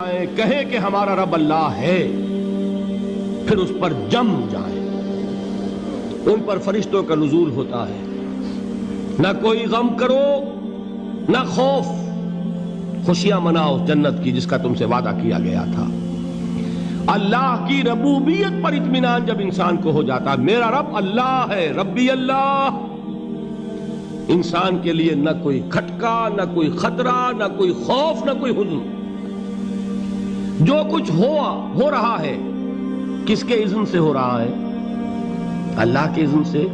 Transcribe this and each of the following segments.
کہیں کہ ہمارا رب اللہ ہے، پھر اس پر جم جائیں، ان پر فرشتوں کا نزول ہوتا ہے، نہ کوئی غم کرو نہ خوف، خوشیاں مناؤ جنت کی جس کا تم سے وعدہ کیا گیا تھا۔ اللہ کی ربوبیت پر اطمینان جب انسان کو ہو جاتا، میرا رب اللہ ہے، ربی اللہ، انسان کے لیے نہ کوئی کھٹکا، نہ کوئی خطرہ، نہ کوئی خوف، نہ کوئی حزن۔ جو کچھ ہو رہا ہے کس کے اذن سے ہو رہا ہے؟ اللہ کے اذن سے۔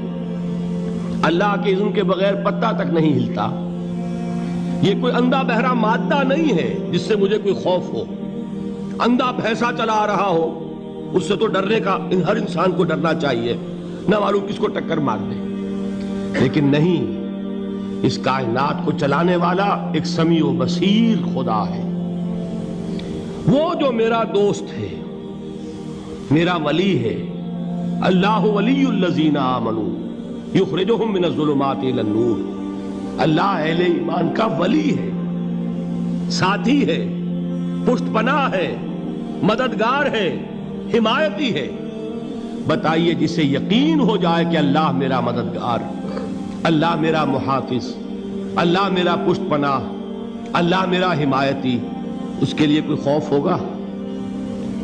اللہ کے اذن کے بغیر پتہ تک نہیں ہلتا۔ یہ کوئی اندھا بہرا مادہ نہیں ہے جس سے مجھے کوئی خوف ہو۔ اندھا بھینسا چلا آ رہا ہو اس سے تو ڈرنے کا ہر انسان کو ڈرنا چاہیے، نہ معلوم کس کو ٹکر مار دے۔ لیکن نہیں، اس کائنات کو چلانے والا ایک سمیع و بصیر خدا ہے، وہ جو میرا دوست ہے، میرا ولی ہے۔ اللہ ولی الذین آمنوا یخرجہم من الظلمات الی النور۔ اللہ اہل ایمان کا ولی ہے، ساتھی ہے، پشت پناہ ہے، مددگار ہے، حمایتی ہے۔ بتائیے جسے یقین ہو جائے کہ اللہ میرا مددگار، اللہ میرا محافظ، اللہ میرا پشت پناہ، اللہ میرا حمایتی، اس کے لیے کوئی خوف ہوگا؟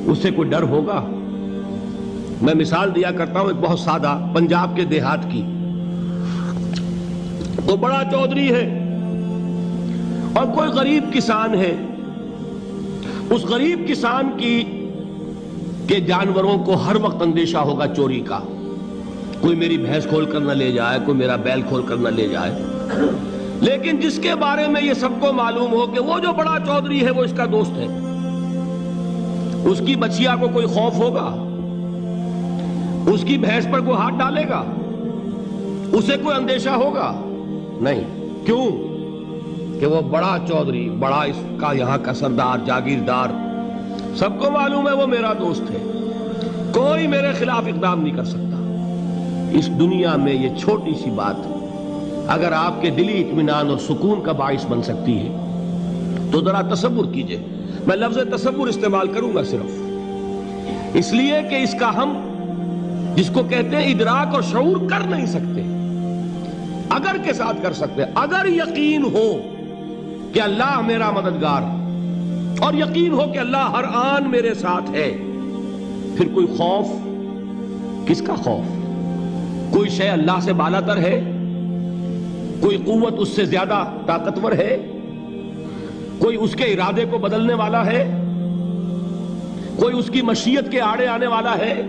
اس سے کوئی ڈر ہوگا؟ میں مثال دیا کرتا ہوں ایک بہت سادہ، پنجاب کے دیہات کی۔ وہ بڑا چودھری ہے اور کوئی غریب کسان ہے۔ اس غریب کسان کے جانوروں کو ہر وقت اندیشہ ہوگا چوری کا، کوئی میری بھینس کھول کر نہ لے جائے، کوئی میرا بیل کھول کر نہ لے جائے۔ لیکن جس کے بارے میں یہ سب کو معلوم ہو کہ وہ جو بڑا چودھری ہے وہ اس کا دوست ہے، اس کی بچیا کو کوئی خوف ہوگا؟ اس کی بھینس پر کوئی ہاتھ ڈالے گا؟ اسے کوئی اندیشہ ہوگا؟ نہیں۔ کیوں؟ کہ وہ بڑا چودھری، بڑا اس کا یہاں کا سردار، جاگیردار، سب کو معلوم ہے وہ میرا دوست ہے، کوئی میرے خلاف اقدام نہیں کر سکتا۔ اس دنیا میں یہ چھوٹی سی بات اگر آپ کے دلی اطمینان اور سکون کا باعث بن سکتی ہے تو ذرا تصور کیجئے۔ میں لفظ تصور استعمال کروں گا صرف اس لیے کہ اس کا ہم جس کو کہتے ہیں ادراک اور شعور کر نہیں سکتے، اگر کے ساتھ کر سکتے۔ اگر یقین ہو کہ اللہ میرا مددگار اور یقین ہو کہ اللہ ہر آن میرے ساتھ ہے، پھر کوئی خوف؟ کس کا خوف؟ کوئی شے اللہ سے بالاتر ہے؟ کوئی قوت اس سے زیادہ طاقتور ہے؟ کوئی اس کے ارادے کو بدلنے والا ہے؟ کوئی اس کی مشیت کے آڑے آنے والا ہے؟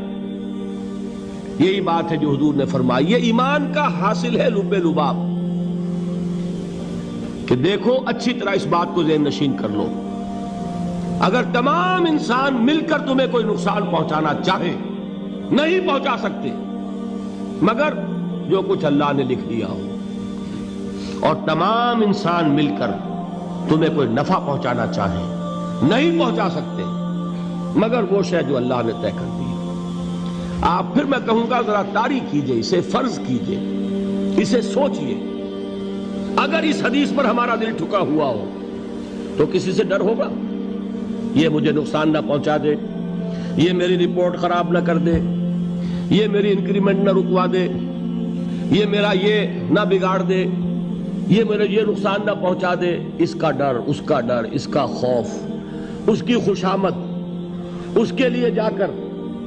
یہی بات ہے جو حضور نے فرمائی۔ یہ ایمان کا حاصل ہے لب لباب، کہ دیکھو اچھی طرح اس بات کو ذہن نشین کر لو، اگر تمام انسان مل کر تمہیں کوئی نقصان پہنچانا چاہے نہیں پہنچا سکتے، مگر جو کچھ اللہ نے لکھ دیا ہو، اور تمام انسان مل کر تمہیں کوئی نفع پہنچانا چاہے نہیں پہنچا سکتے، مگر وہ شے جو اللہ نے طے کر دی۔ آپ پھر میں کہوں گا ذرا طاری کیجئے، اسے فرض کیجئے، اسے سوچئے۔ اگر اس حدیث پر ہمارا دل ٹھکا ہوا ہو تو کسی سے ڈر ہوگا؟ یہ مجھے نقصان نہ پہنچا دے، یہ میری رپورٹ خراب نہ کر دے، یہ میری انکریمنٹ نہ رکوا دے، یہ میرا یہ نہ بگاڑ دے، یہ میرے یہ نقصان نہ پہنچا دے۔ اس کا ڈر، اس کا ڈر، اس کا خوف، اس کی خوشامد، اس کے لیے جا کر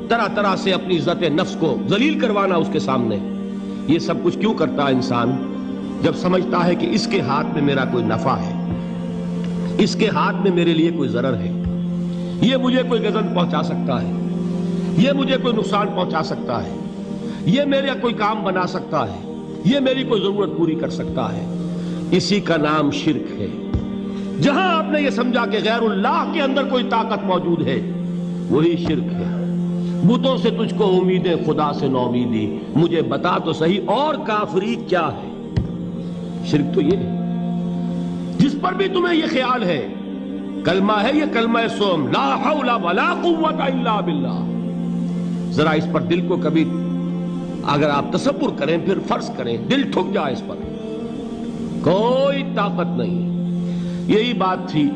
طرح طرح سے اپنی عزت نفس کو ذلیل کروانا اس کے سامنے، یہ سب کچھ کیوں کرتا ہے انسان؟ جب سمجھتا ہے کہ اس کے ہاتھ میں میرا کوئی نفع ہے، اس کے ہاتھ میں میرے لیے کوئی ضرر ہے، یہ مجھے کوئی غضب پہنچا سکتا ہے، یہ مجھے کوئی نقصان پہنچا سکتا ہے، یہ میرا کوئی کام بنا سکتا ہے، یہ میری کوئی ضرورت پوری کر سکتا ہے، اسی کا نام شرک ہے۔ جہاں آپ نے یہ سمجھا کہ غیر اللہ کے اندر کوئی طاقت موجود ہے، وہی شرک ہے۔ بتوں سے تجھ کو امیدیں، خدا سے نومیدی، مجھے بتا تو صحیح اور کافری کیا ہے؟ شرک تو یہ ہے۔ جس پر بھی تمہیں یہ خیال ہے، کلمہ ہے یہ کلمہ سوم، لا حول ولا قوت الا باللہ، ذرا اس پر دل کو کبھی اگر آپ تصور کریں، پھر فرض کریں، دل ٹھک جائے اس پر، کوئی طاقت نہیں۔ یہی بات تھی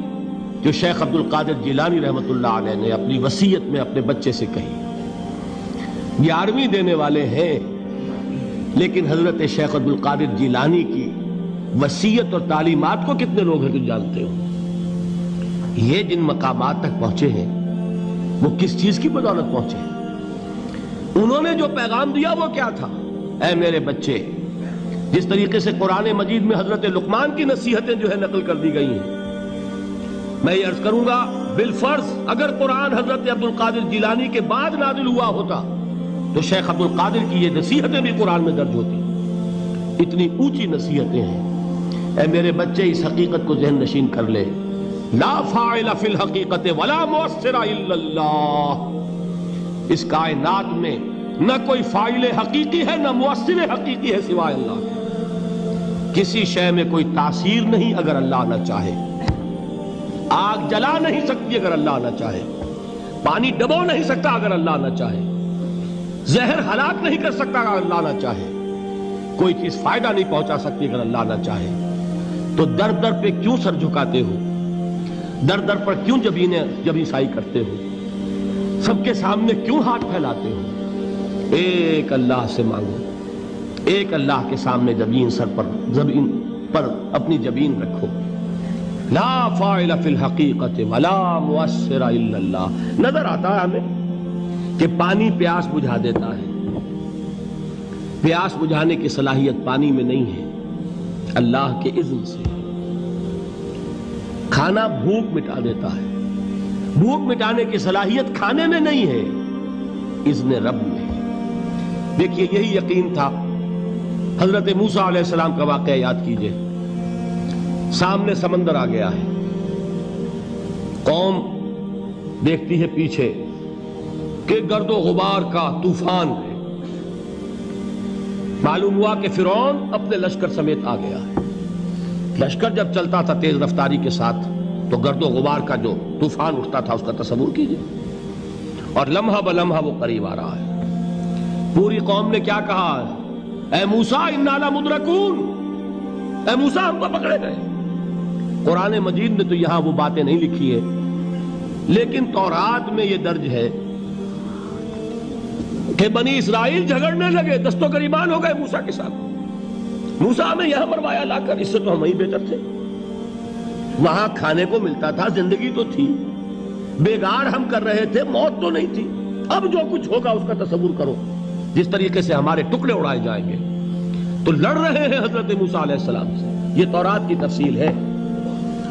جو شیخ عبد القادر جیلانی رحمۃ اللہ علیہ نے اپنی وصیت میں اپنے بچے سے کہی. 11ویں دینے والے ہیں، لیکن حضرت شیخ عبد القادر جیلانی کی وصیت اور تعلیمات کو کتنے لوگ ہیں تو جانتے ہو؟ یہ جن مقامات تک پہنچے ہیں وہ کس چیز کی بدولت پہنچے ہیں؟ انہوں نے جو پیغام دیا وہ کیا تھا؟ اے میرے بچے، جس طریقے سے قرآن مجید میں حضرت لقمان کی نصیحتیں جو ہے نقل کر دی گئی ہیں، میں یہ عرض کروں گا بالفرض اگر قرآن حضرت عبد القادر جیلانی کے بعد نازل ہوا ہوتا تو شیخ عبد القادر کی یہ نصیحتیں بھی قرآن میں درج ہوتی. اتنی اونچی نصیحتیں ہیں. اے میرے بچے، اس حقیقت کو ذہن نشین کر لے، لا فاعل فی الحقیقت ولا مؤثر الا اللہ. اس کائنات میں نہ کوئی فاعل حقیقی ہے نہ مؤثر حقیقی ہے سوائے اللہ کے. کسی شے میں کوئی تاثیر نہیں اگر اللہ نہ چاہے. آگ جلا نہیں سکتی اگر اللہ نہ چاہے. پانی ڈبو نہیں سکتا اگر اللہ نہ چاہے. زہر ہلاک نہیں کر سکتا اگر اللہ نہ چاہے. کوئی چیز فائدہ نہیں پہنچا سکتی اگر اللہ نہ چاہے. تو در در پہ کیوں سر جھکاتے ہو؟ در در پر کیوں جبیں سائی کرتے ہو؟ سب کے سامنے کیوں ہاتھ پھیلاتے ہو؟ ایک اللہ سے مانگو. ایک اللہ کے سامنے زمین پر اپنی جبین رکھو. لا فاعل فی الحقیقت ولا مؤثر الا اللہ. نظر آتا ہے ہمیں کہ پانی پیاس بجھا دیتا ہے. پیاس بجھانے کی صلاحیت پانی میں نہیں ہے، اللہ کے اذن سے. کھانا بھوک مٹا دیتا ہے، بھوک مٹانے کی صلاحیت کھانے میں نہیں ہے، اذن رب میں. دیکھیے یہی یقین تھا. حضرت موسیٰ علیہ السلام کا واقعہ یاد کیجئے. سامنے سمندر آ گیا ہے، قوم دیکھتی ہے پیچھے کہ گرد و غبار کا طوفان ہے. معلوم ہوا کہ فرعون اپنے لشکر سمیت آ گیا ہے. لشکر جب چلتا تھا تیز رفتاری کے ساتھ تو گرد و غبار کا جو طوفان اٹھتا تھا اس کا تصور کیجئے. اور لمحہ بلمحہ وہ قریب آ رہا ہے. پوری قوم نے کیا کہا؟ اے موسیٰ انا لمدرکون، اے موسیٰ ہم کو پکڑے گئے. قرآن مجید نے تو یہاں وہ باتیں نہیں لکھی ہے، لیکن تورات میں یہ درج ہے کہ بنی اسرائیل جھگڑنے لگے، دست و گریبان ہو گئے موسیٰ کے ساتھ. موسیٰ ہمیں یہاں مروایا لا کر، اس سے تو ہم ہی بہتر تھے. وہاں کھانے کو ملتا تھا، زندگی تو تھی، بیگار ہم کر رہے تھے، موت تو نہیں تھی. اب جو کچھ ہوگا اس کا تصور کرو، جس طریقے سے ہمارے ٹکڑے اڑائے جائیں گے. تو لڑ رہے ہیں حضرت موسیٰ علیہ السلام سے. یہ تورات کی تفصیل ہے.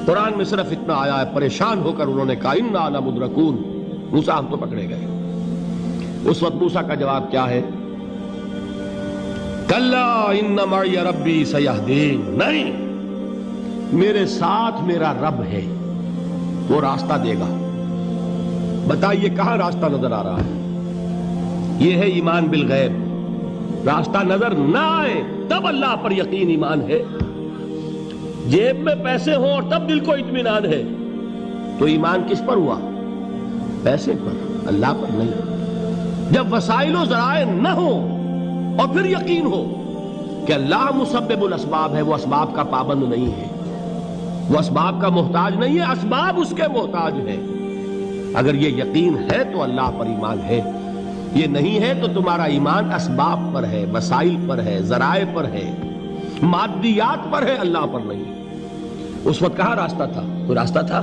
قرآن میں صرف اتنا آیا ہے، پریشان ہو کر انہوں نے کہا انا لمدرکون، موسیٰ ہم تو پکڑے گئے. اس وقت موسیٰ کا جواب کیا ہے؟ کلا ان معی ربی سیہدین. نہیں، میرے ساتھ میرا رب ہے، وہ راستہ دے گا. بتائیے کہاں راستہ نظر آ رہا ہے؟ یہ ہے ایمان بالغیب. راستہ نظر نہ آئے تب اللہ پر یقین ایمان ہے. جیب میں پیسے ہوں اور تب دل کو اطمینان ہے تو ایمان کس پر ہوا؟ پیسے پر، اللہ پر نہیں. جب وسائل و ذرائع نہ ہو اور پھر یقین ہو کہ اللہ مسبب الاسباب ہے، وہ اسباب کا پابند نہیں ہے، وہ اسباب کا محتاج نہیں ہے، اسباب اس کے محتاج ہیں. اگر یہ یقین ہے تو اللہ پر ایمان ہے. یہ نہیں ہے تو تمہارا ایمان اسباب پر ہے، وسائل پر ہے، ذرائع پر ہے، مادیات پر ہے، اللہ پر نہیں. اس وقت کہاں راستہ تھا؟ کوئی راستہ تھا؟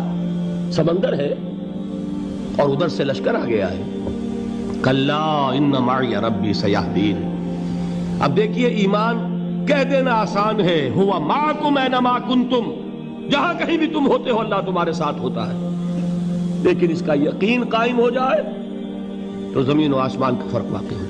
سمندر ہے اور ادھر سے لشکر آ گیا ہے. کلا ان معی ربی سیہدین. اب دیکھیے ایمان کہہ دینا آسان ہے، ہوا معکم اینما کنتم، جہاں کہیں بھی تم ہوتے ہو اللہ تمہارے ساتھ ہوتا ہے. لیکن اس کا یقین قائم ہو جائے تو زمین و آسمان کا فرق واقع ہو جائے.